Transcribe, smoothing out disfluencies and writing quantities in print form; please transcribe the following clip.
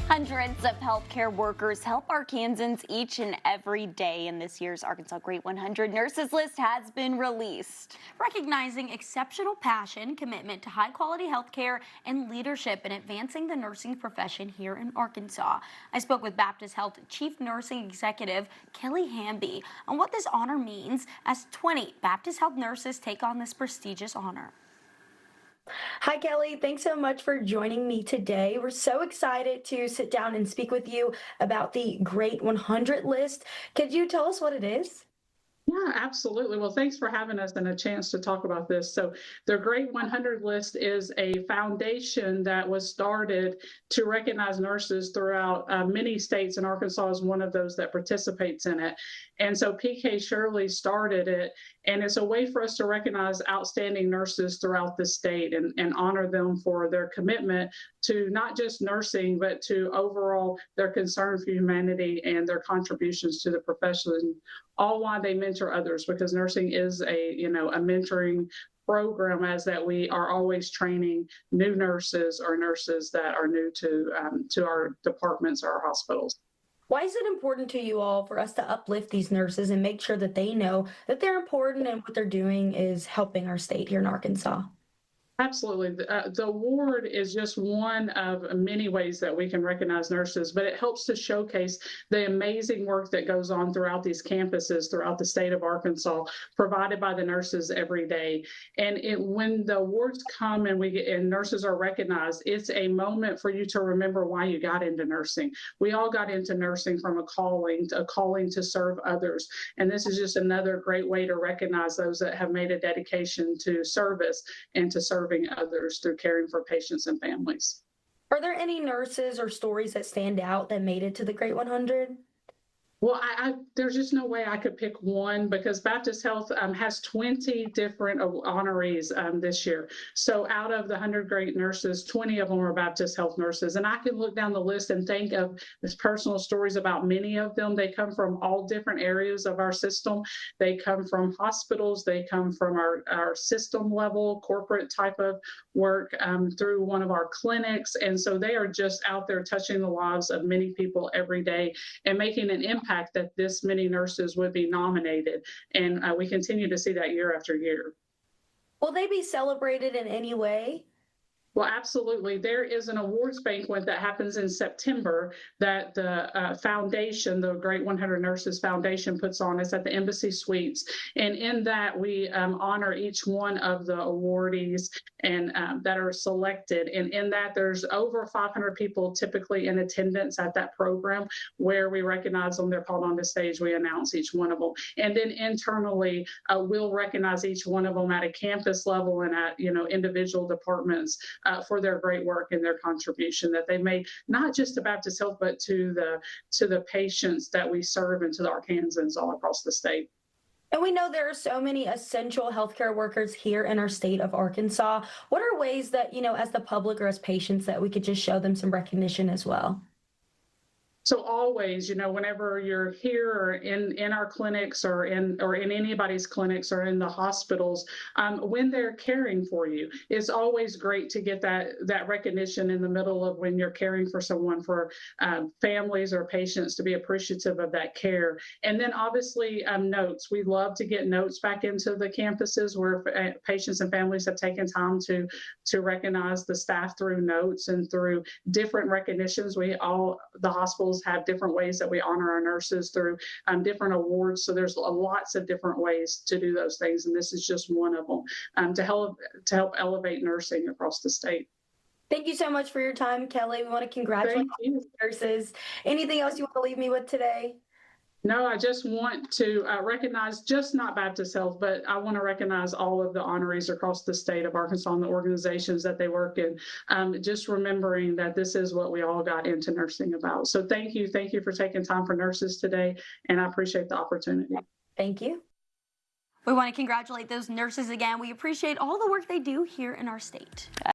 Hundreds of healthcare workers help Arkansans each and every day, and this year's Arkansas Great 100 Nurses List has been released. Recognizing exceptional passion, commitment to high-quality healthcare, and leadership in advancing the nursing profession here in Arkansas. I spoke with Baptist Health Chief Nursing Executive Kelly Hamby on what this honor means as 20 Baptist Health nurses take on this prestigious honor. Hi, Kelly. Thanks so much for joining me today. We're so excited to sit down and speak with you about the Great 100 list. Could you tell us what it is? Yeah, absolutely. Well, thanks for having us and a chance to talk about this. So the Great 100 list is a foundation that was started to recognize nurses throughout many states, and Arkansas is one of those that participates in it. And so PK Shirley started it, and it's a way for us to recognize outstanding nurses throughout the state and honor them for their commitment to not just nursing, but to overall their concern for humanity and their contributions to the profession, all while they mentor others, because nursing is a mentoring program, as that we are always training new nurses or nurses that are new to our departments or our hospitals. Why is it important to you all for us to uplift these nurses and make sure that they know that they're important and what they're doing is helping our state here in Arkansas? Absolutely. The award is just one of many ways that we can recognize nurses, but it helps to showcase the amazing work that goes on throughout these campuses, throughout the state of Arkansas, provided by the nurses every day. And when the awards come and nurses are recognized, it's a moment for you to remember why you got into nursing. We all got into nursing from a calling to serve others. And this is just another great way to recognize those that have made a dedication to service and to serving others through caring for patients and families. Are there any nurses or stories that stand out that made it to the Great 100? Well, there's just no way I could pick one, because Baptist Health has 20 different honorees this year. So out of the 100 great nurses, 20 of them are Baptist Health nurses. And I can look down the list and think of this personal stories about many of them. They come from all different areas of our system. They come from hospitals. They come from our system level, corporate type of work, through one of our clinics. And so they are just out there touching the lives of many people every day and making an impact that this many nurses would be nominated. And we continue to see that year after year. Will they be celebrated in any way? Well, absolutely. There is an awards banquet that happens in September that the foundation, the Great 100 Nurses Foundation, puts on. It's at the Embassy Suites. And in that, we honor each one of the awardees and that are selected. And in that, there's over 500 people typically in attendance at that program, where we recognize them. They're called on the stage. We announce each one of them. And then internally, we'll recognize each one of them at a campus level and at individual departments for their great work and their contribution that they made, not just to Baptist Health, but to the patients that we serve and to the Arkansans all across the state. And we know there are so many essential healthcare workers here in our state of Arkansas. What are ways that, as the public or as patients, that we could just show them some recognition as well? So always, whenever you're here or in our clinics or in anybody's clinics or in the hospitals, when they're caring for you, it's always great to get that recognition in the middle of when you're caring for someone, for families or patients to be appreciative of that care. And then obviously notes. We love to get notes back into the campuses where patients and families have taken time to recognize the staff through notes and through different recognitions. The hospitals have different ways that we honor our nurses through different awards. So there's lots of different ways to do those things, and this is just one of them to help elevate nursing across the state. Thank you so much for your time, Kelly. We want to congratulate nurses. Anything else you want to leave me with today? No, I just want to recognize just not Baptist Health, but I want to recognize all of the honorees across the state of Arkansas and the organizations that they work in. Just remembering that this is what we all got into nursing about. So thank you for taking time for nurses today, and I appreciate the opportunity. Thank you. We want to congratulate those nurses again. We appreciate all the work they do here in our state.